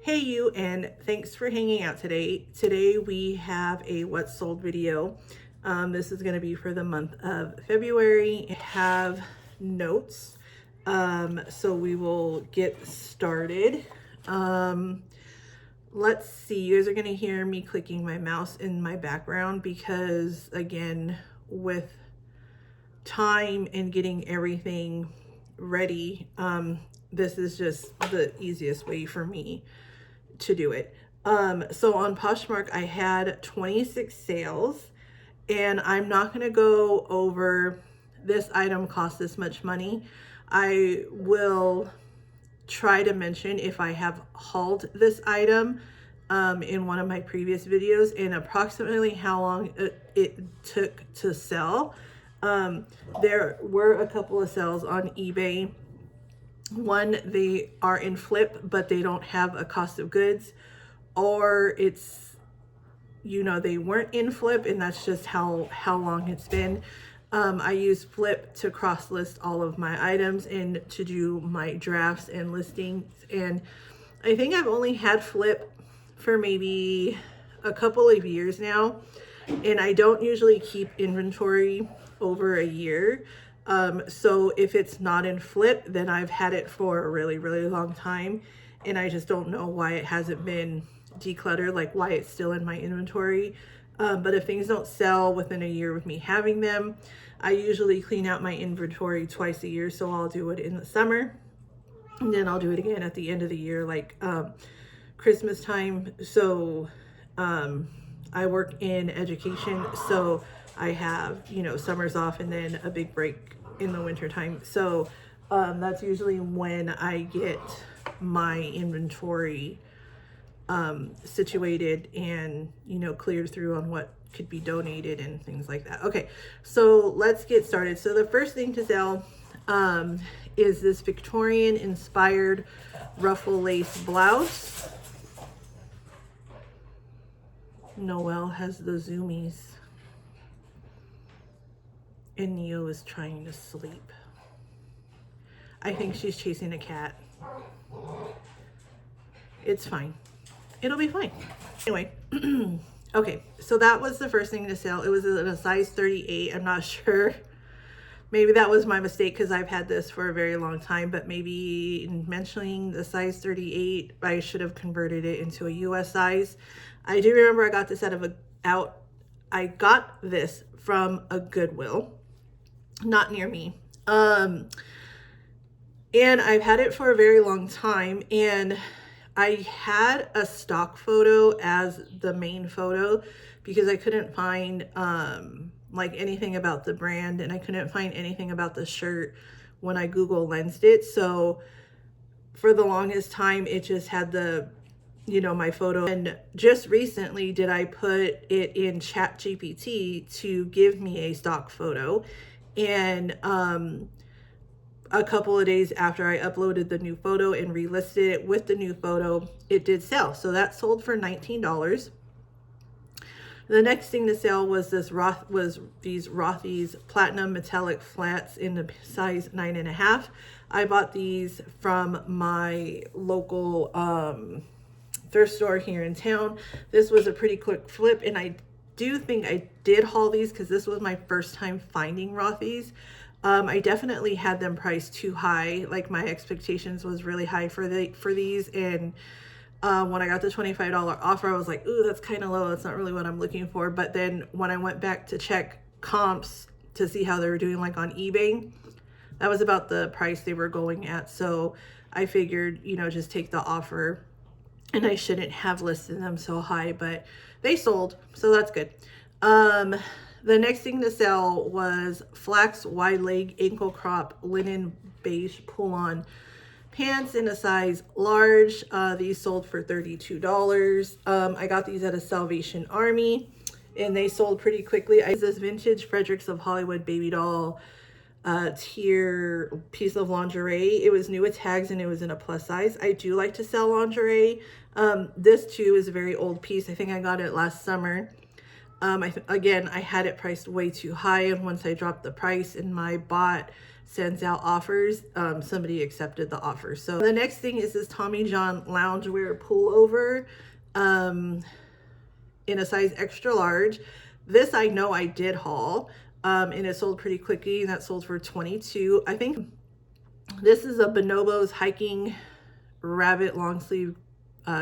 Hey you, and thanks for hanging out today. Today we have a what's sold video. This is going to be for the month of February. I have notes, so we will get started. Let's see, you guys are going to hear me clicking my mouse in my background because, again, with time and getting everything ready, this is just the easiest way for me to do it. So on Poshmark, I had 26 sales, and I'm not going to go over this item cost this much money. I will try to mention if I have hauled this item in one of my previous videos and approximately how long it took to sell. There were a couple of sales on eBay. One, they are in flip, but they don't have a cost of goods, or it's, you know, they weren't in flip and that's just how long it's been. I use flip to cross list all of my items and to do my drafts and listings. And I think I've only had flip for maybe a couple of years now. And I don't usually keep inventory over a year. So if it's not in flip, then I've had it for a really, really long time. And I just don't know why it hasn't been decluttered, like why it's still in my inventory. But if things don't sell within a year of me having them, I usually clean out my inventory twice a year. So I'll do it in the summer, and then I'll do it again at the end of the year, like Christmas time. So I work in education, so I have, you know, summers off and then a big break in the winter time. So that's usually when I get my inventory situated and, you know, cleared through on what could be donated and things like that. Okay, so let's get started. So the first thing to sell is this Victorian inspired ruffle lace blouse. Noelle has the zoomies and Neo is trying to sleep. I think she's chasing a cat. It's fine. It'll be fine. Anyway, okay, so that was the first thing to sell. It was in a size 38. I'm not sure. Maybe that was my mistake because I've had this for a very long time, but maybe in mentioning the size 38, I should have converted it into a US size. I do remember I got this I got this from a Goodwill, not near me. And I've had it for a very long time, and I had a stock photo as the main photo because I couldn't find like anything about the brand, and I couldn't find anything about the shirt when I Google lensed it. So for the longest time, it just had the, you know, my photo. And just recently did I put it in ChatGPT to give me a stock photo, and a couple of days after I uploaded the new photo and relisted it with the new photo, it did sell. So that sold for $19. The next thing to sell was these Rothy's Platinum Metallic Flats in the size 9.5. I bought these from my local thrift store here in town. This was a pretty quick flip, and I do think I did haul these because this was my first time finding Rothy's. I definitely had them priced too high. Like, my expectations was really high for these, and when I got the $25 offer, I was like, ooh, that's kind of low. That's not really what I'm looking for. But then when I went back to check comps to see how they were doing, like on eBay, that was about the price they were going at. So I figured, you know, just take the offer, and I shouldn't have listed them so high, but they sold, so that's good. The next thing to sell was flax wide leg ankle crop linen beige pull-on pants in a size large. These sold for $32. I got these at a Salvation Army, and they sold pretty quickly. I used this vintage Fredericks of Hollywood baby doll tier piece of lingerie. It was new with tags, and it was in a plus size. I do like to sell lingerie. This too is a very old piece. I think I got it last summer. Again, I had it priced way too high, and once I dropped the price in my bot sends out offers, somebody accepted the offer. So the next thing is this Tommy John loungewear pullover in a size extra large. This I know I did haul, and it sold pretty quickly, and that sold for $22. I think this is a Bonobos hiking rabbit long sleeve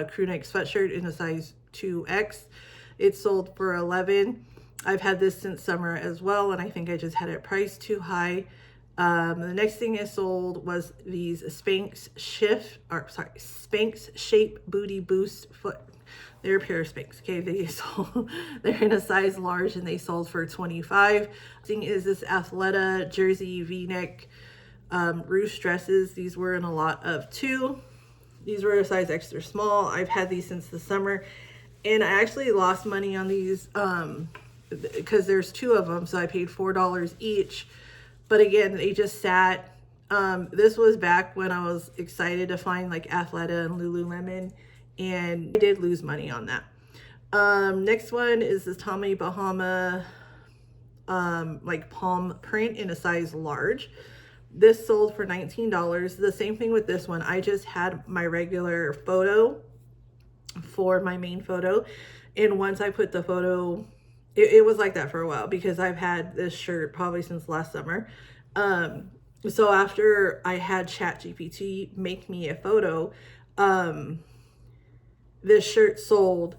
crew neck sweatshirt in a size 2X. It sold for $11. I've had this since summer as well, and I think I just had it priced too high. The next thing I sold was these Spanx Shape Booty Boost foot. They're a pair of Spanx. Okay, they're in a size large and they sold for $25. Thing is this Athleta jersey V-neck ruche dresses. These were in a lot of 2. These were a size extra small. I've had these since the summer, and I actually lost money on these because there's 2 of them, so I paid $4 each. But again, they just sat. This was back when I was excited to find like Athleta and Lululemon, and I did lose money on that. Next one is this Tommy Bahama like palm print in a size large. This sold for $19. The same thing with this one. I just had my regular photo for my main photo, and once I put the photo, it was like that for a while because I've had this shirt probably since last summer. So after I had ChatGPT make me a photo, this shirt sold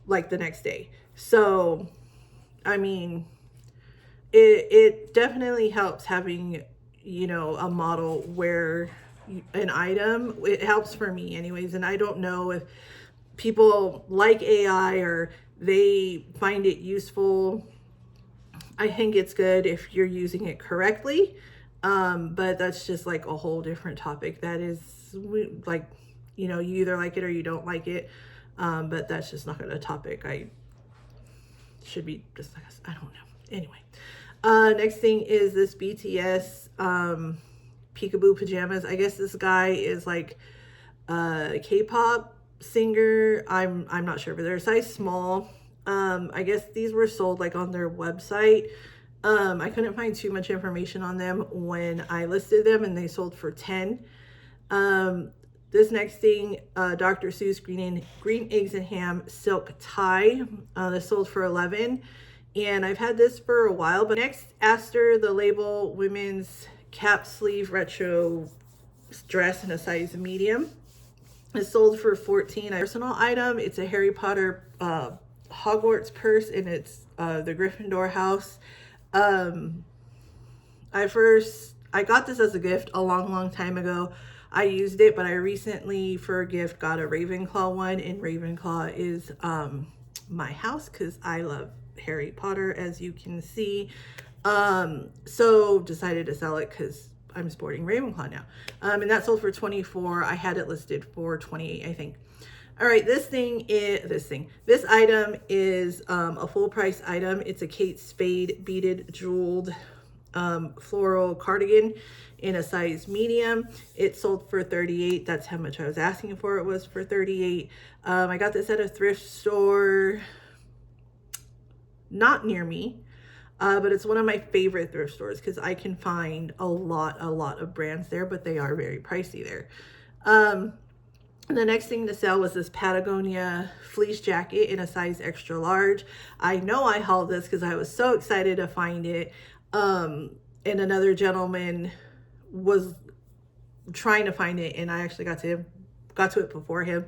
like the next day. So I mean, it definitely helps having, you know, a model wear an item. It helps for me anyways, and I don't know if people like AI or they find it useful. I think it's good if you're using it correctly, but that's just like a whole different topic. That is like, you know, you either like it or you don't like it, but that's just not a topic I should be discussed. I don't know. Anyway, next thing is this BTS Peekaboo pajamas. I guess this guy is like a K-pop singer. I'm not sure, but they're a size small. I guess these were sold like on their website. I couldn't find too much information on them when I listed them, and they sold for $10. This next thing, Dr. Seuss green eggs and ham silk tie. This sold for $11, and I've had this for a while. But next, Aster the Label women's cap sleeve retro dress in a size medium. It sold for $14. Personal item. It's a Harry Potter Hogwarts purse, and it's the Gryffindor house. I got this as a gift a long time ago. I used it, but I recently for a gift got a Ravenclaw one, and Ravenclaw is my house because I love Harry Potter, as you can see. So decided to sell it because I'm sporting Ravenclaw now. And that sold for $24. I had it listed for $28, I think. All right, this item is a full price item. It's a Kate Spade beaded jeweled floral cardigan in a size medium. It sold for $38. That's how much I was asking for. It was for $38. I got this at a thrift store not near me, but it's one of my favorite thrift stores because I can find a lot of brands there, but they are very pricey there. The next thing to sell was this Patagonia fleece jacket in a size extra large. I know I hauled this because I was so excited to find it. And another gentleman was trying to find it, and I actually got to it before him.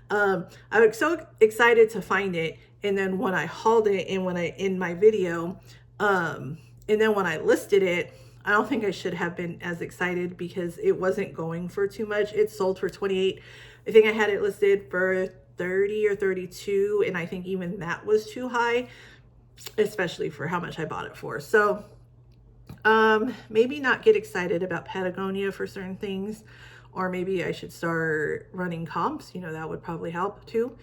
I was so excited to find it, and then when I hauled it and in my video, and then when I listed it, I don't think I should have been as excited because it wasn't going for too much. It sold for $28. I think I had it listed for $30 or $32, and I think even that was too high, especially for how much I bought it for. So maybe not get excited about Patagonia for certain things, or maybe I should start running comps. You know, that would probably help too.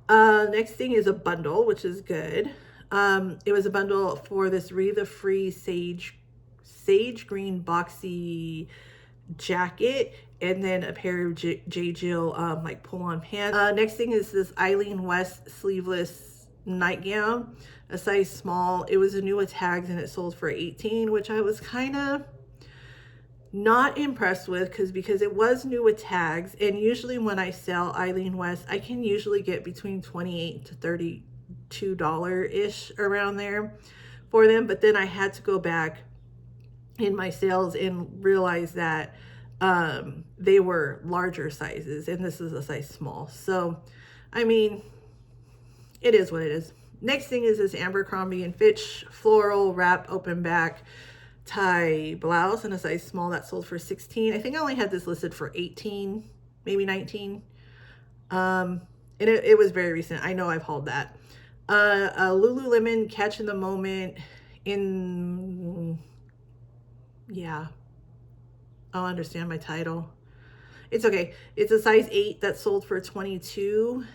Next thing is a bundle, which is good. It was a bundle for this Reva Free sage green boxy jacket, and then a pair of J. Jill like pull-on pants. Next thing is this Eileen West sleeveless nightgown, a size small. It was a new with tags, and it sold for $18, which I was kind of not impressed with, because it was new with tags, and usually when I sell Eileen West, I can usually get between $28 to $32-ish around there for them. But then I had to go back in my sales and realize that they were larger sizes, and this is a size small. So I mean, it is what it is. Next thing is this Abercrombie and Fitch floral wrap open back tie blouse in a size small that sold for $16. I think I only had this listed for $18, maybe $19. And it was very recent. I know I've hauled that. A Lululemon Catch in the Moment in, yeah, I'll understand my title. It's okay. It's a size 8 that sold for $22.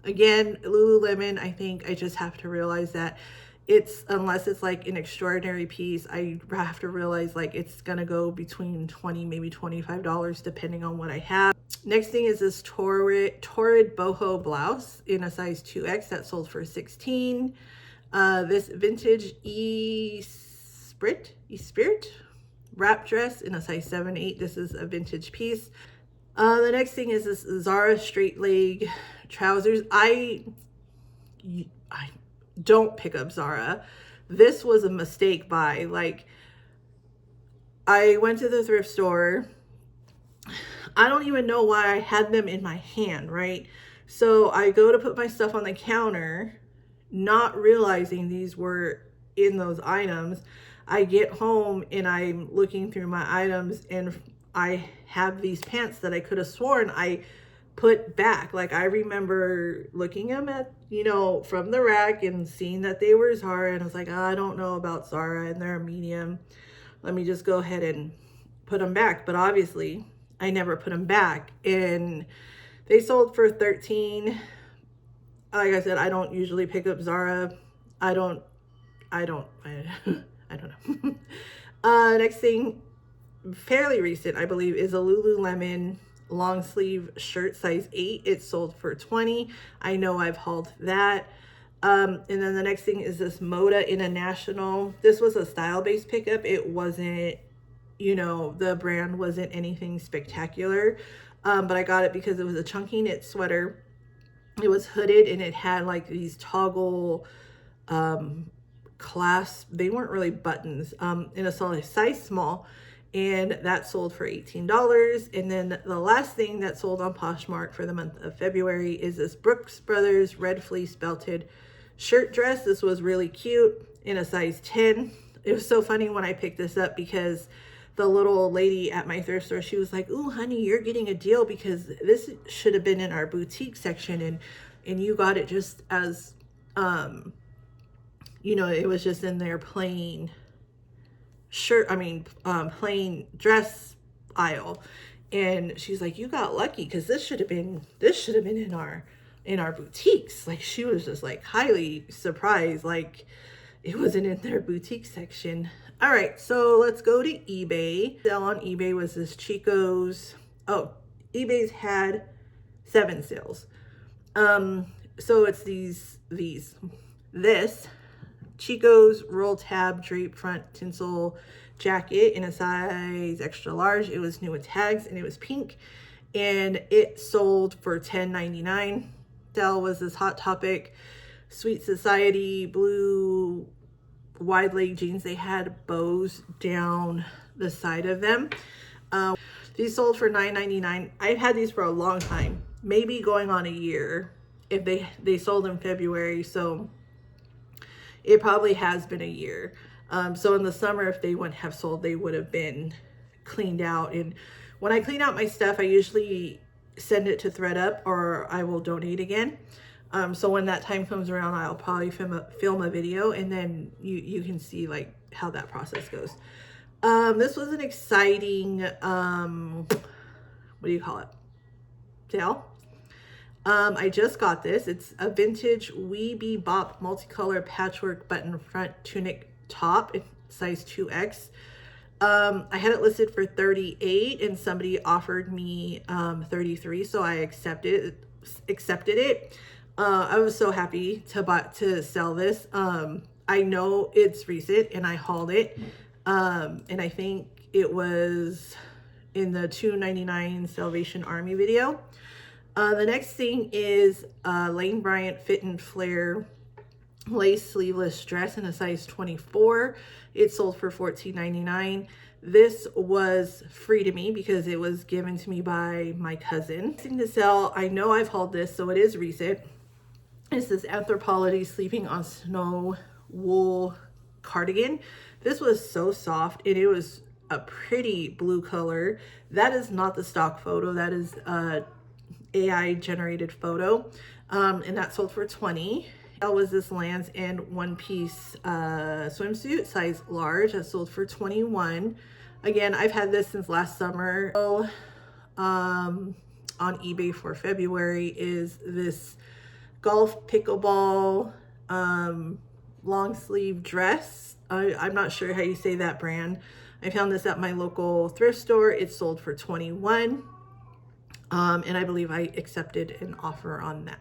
Again, Lululemon, I think I just have to realize that unless it's like an extraordinary piece, I have to realize like it's gonna go between $20, maybe $25 depending on what I have. Next thing is this Torrid boho blouse in a size 2X that sold for $16. This vintage Esprit wrap dress in a size 7-8. This is a vintage piece. The next thing is this Zara straight leg trousers. I don't pick up Zara. This was a mistake buy. Like, I went to the thrift store. I don't even know why I had them in my hand, right? So I go to put my stuff on the counter, not realizing these were in those items. I get home and I'm looking through my items, and I have these pants that I could have sworn I put back. Like, I remember looking them at, you know, from the rack and seeing that they were Zara, and I was like, oh, I don't know about Zara, and they're a medium. Let me just go ahead and put them back. But obviously I never put them back, and they sold for $13. Like I said, I don't usually pick up Zara. I don't know. Next thing, fairly recent, I believe, is a Lululemon long sleeve shirt size 8. It sold for $20. I know I've hauled that. And then the next thing is this Moda International. This was a style-based pickup. It wasn't, you know, the brand wasn't anything spectacular, but I got it because it was a chunky knit sweater. It was hooded, and it had like these toggle clasps. They weren't really buttons, in a solid size small, and that sold for $18. And then the last thing that sold on Poshmark for the month of February is this Brooks Brothers red fleece belted shirt dress. This was really cute in a size 10. It was so funny when I picked this up, because the little lady at my thrift store, she was like, "Ooh, honey, you're getting a deal because this should have been in our boutique section, and you got it just as, you know, it was just in their plain shirt, plain dress aisle." And she's like, "You got lucky, because this should have been in our boutiques." Like, she was just like highly surprised, like it wasn't in their boutique section. All right, so let's go to eBay. Sale on eBay was this Chico's. Oh, eBay's had 7 sales. So it's this Chico's roll tab drape front tinsel jacket in a size extra large. It was new with tags, and it was pink, and it sold for $10.99. Sale was this Hot Topic Sweet Society blue wide leg jeans. They had bows down the side of them. These sold for $9.99. I've had these for a long time, maybe going on a year. If they sold in February, so it probably has been a year. So in the summer, if they wouldn't have sold, they would have been cleaned out. And when I clean out my stuff, I usually send it to ThredUp, or I will donate again. So when that time comes around, I'll probably film a video, and then you can see like how that process goes. This was an exciting, what do you call it? Sale. I just got this. It's a vintage Weeby Bop multicolor patchwork button front tunic top in size 2X. I had it listed for $38, and somebody offered me $33, so I accepted it. I was so happy to sell this. I know it's recent, and I hauled it, and I think it was in the $2.99 Salvation Army video. The next thing is Lane Bryant Fit and Flare lace sleeveless dress in a size 24. It sold for $14.99. This was free to me because it was given to me by my cousin. Thing to sell, I know I've hauled this, so it is recent. It's this Anthropologie Sleeping on Snow wool cardigan. This was so soft, and it was a pretty blue color. That is not the stock photo. That is AI generated photo, and that sold for $20. That was this Lands' End one-piece swimsuit, size large, that sold for $21. Again, I've had this since last summer. On eBay for February is this golf pickleball long sleeve dress. I'm not sure how you say that brand. I found this at my local thrift store. It sold for $21. And I believe I accepted an offer on that.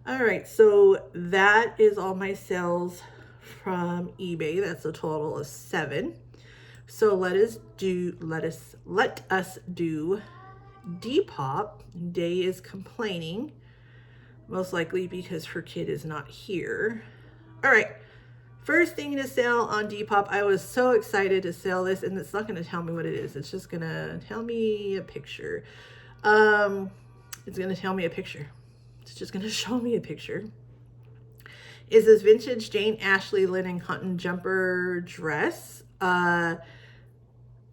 All right, so that is all my sales from eBay. That's a total of 7. So let us do Depop. Day is complaining, most likely because her kid is not here. All right, first thing to sell on Depop. I was so excited to sell this, and it's not going to tell me what it is. It's just going to tell me a picture. It's going to tell me a picture. It's just going to show me a picture. Is this vintage Jane Ashley linen cotton jumper dress. I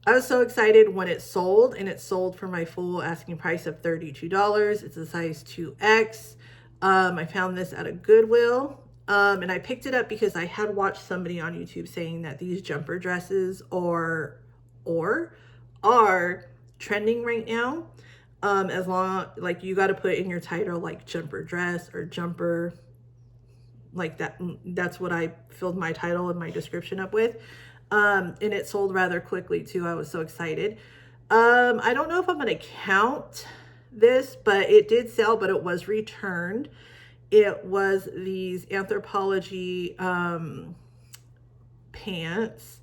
was so excited when it sold, and it sold for my full asking price of $32. It's a size 2X. I found this at a Goodwill, and I picked it up because I had watched somebody on YouTube saying that these jumper dresses are trending right now. As long, like, you got to put in your title like jumper dress or jumper, like that. That's what I filled my title and my description up with. And it sold rather quickly too. I was so excited. I don't know if I'm going to count this, but it did sell, but it was returned. It was these Anthropologie pants.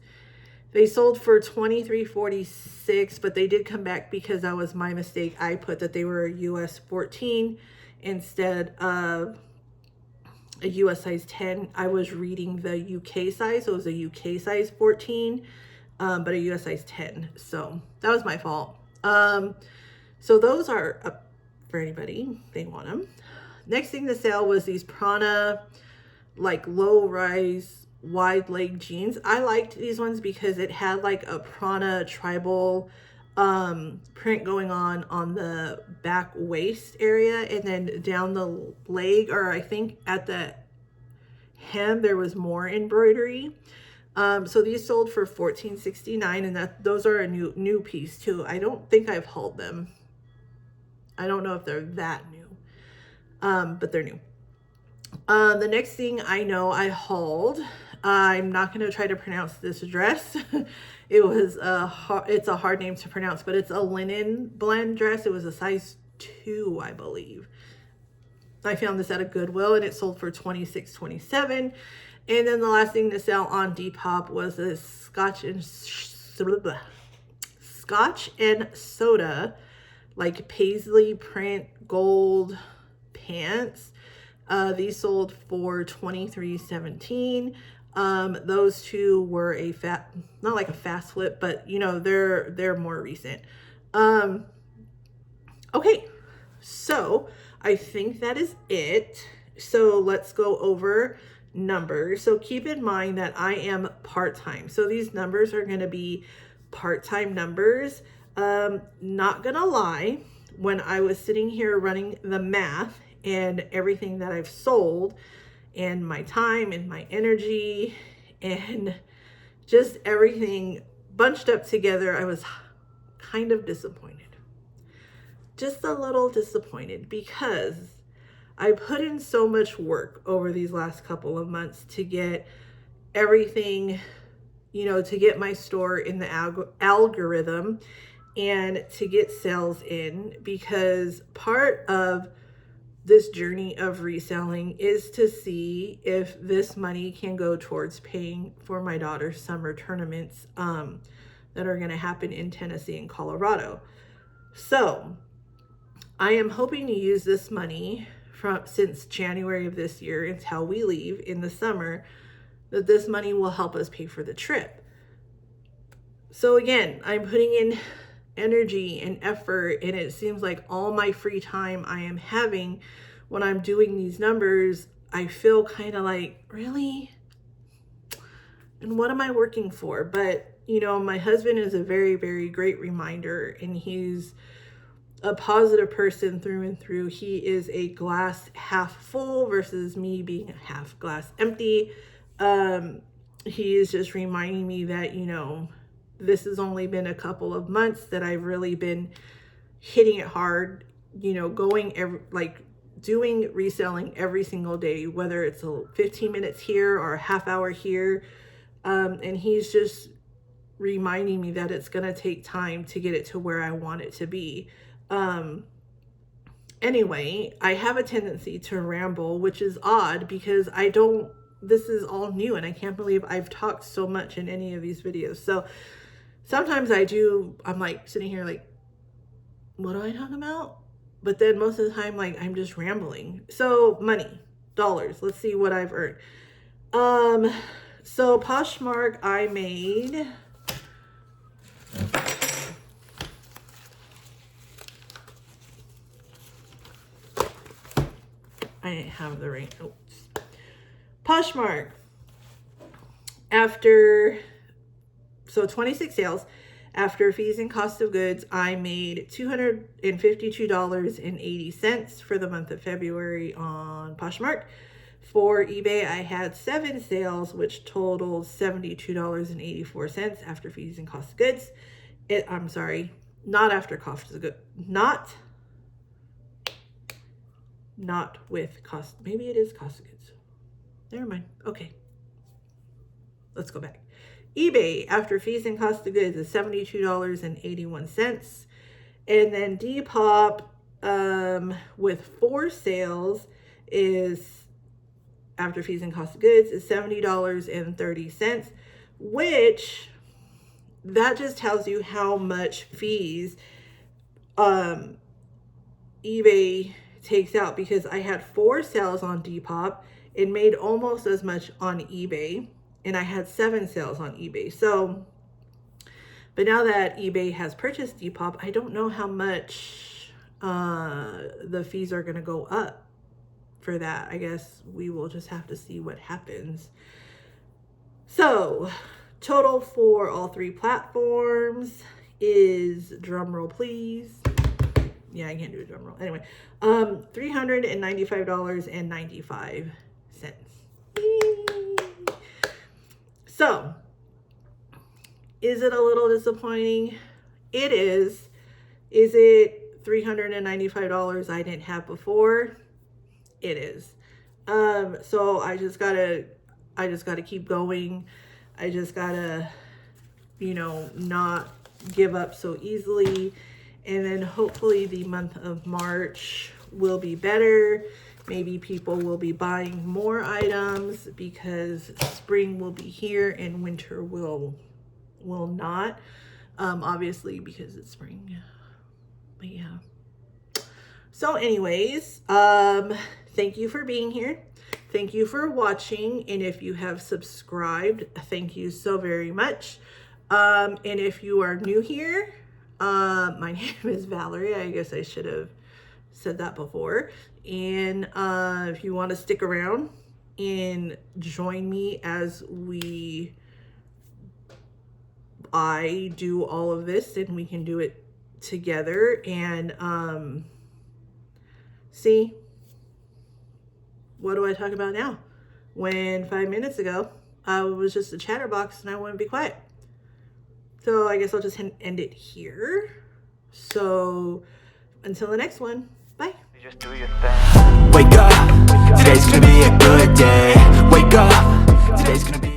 They sold for $23.46, but they did come back because that was my mistake. I put that they were a US 14 instead of a US size 10. I was reading the UK size, so it was a UK size 14, but a US size 10. So that was my fault. So those are up for anybody. They want them. Next thing to sell was these Prana, like low rise wide leg jeans. I liked these ones because it had like a Prana tribal print going on the back waist area, and then down the leg, or I think at the hem, there was more embroidery. So these sold for $14.69, and those are a new piece too. I don't think I've hauled them. I don't know if they're that new, but they're new. The next thing I know I hauled, I'm not going to try to pronounce this dress. It's a hard name to pronounce, but it's a linen blend dress. It was a size 2, I believe. I found this at a Goodwill, and it sold for $26.27. And then the last thing to sell on Depop was this Scotch and Soda, like paisley print gold pants. These sold for $23.17. Those two were not like a fast flip, but you know, they're more recent. Okay, so I think that is it. So let's go over numbers. So keep in mind that I am part-time. So these numbers are going to be part-time numbers. Not gonna lie, when I was sitting here running the math and everything that I've sold, and my time and my energy and just everything bunched up together, I was kind of disappointed. Just a little disappointed, because I put in so much work over these last couple of months to get everything, you know, to get my store in the algorithm and to get sales in, because part of this journey of reselling is to see if this money can go towards paying for my daughter's summer tournaments. The that are going to happen in Tennessee and Colorado. So I am hoping to use this money since January of this year until we leave in the summer, that this money will help us pay for the trip. So again, I'm putting in energy and effort, and it seems like all my free time I am having when I'm doing these numbers, I feel kind of like, really? And what am I working for? But you know, my husband is a very, very great reminder, and he's a positive person through and through. He is a glass half full versus me being a half glass empty. He is just reminding me that, you know, this has only been a couple of months that I've really been hitting it hard, you know, doing reselling every single day, whether it's 15 minutes here or a half hour here. And he's just reminding me that it's going to take time to get it to where I want it to be. Anyway, I have a tendency to ramble, which is odd because this is all new, and I can't believe I've talked so much in any of these videos. So sometimes I'm like sitting here like, what do I talk about? But then most of the time, like, I'm just rambling. So money, dollars, let's see what I've earned. So Poshmark, I made, I didn't have the right notes. Poshmark, so 26 sales, after fees and cost of goods, I made $252.80 for the month of February on Poshmark. For eBay, I had 7 sales, which totaled $72.84 after fees and cost of goods. I'm sorry, not after cost of goods, not with cost. Maybe it is cost of goods. Never mind. Okay. Let's go back. eBay, after fees and cost of goods, is $72.81. And then Depop, with 4 sales, is, after fees and cost of goods, is $70.30, which, that just tells you how much fees eBay takes out, because I had 4 sales on Depop and made almost as much on eBay, and I had 7 sales on eBay. So, but now that eBay has purchased Depop, I don't know how much the fees are going to go up for that. I guess we will just have to see what happens. So total for all 3 platforms is, drum roll please. Yeah, I can't do a drum roll. Anyway, $395.95. So, is it a little disappointing? It is. Is it $395 I didn't have before? It is. So I just gotta keep going. I just gotta, you know, not give up so easily. And then hopefully the month of March will be better. Maybe people will be buying more items because spring will be here and winter will not. Obviously because it's spring. But yeah. So anyways, thank you for being here. Thank you for watching. And if you have subscribed, thank you so very much. And if you are new here, my name is Valerie. I guess I should have said that before. And if you want to stick around and join me as I do all of this, and we can do it together. And see, what do I talk about now? When 5 minutes ago, I was just a chatterbox and I want to be quiet. So I guess I'll just end it here. So until the next one, bye. Just do your thing. Wake up, today's gonna be a good day. Wake up, today's gonna be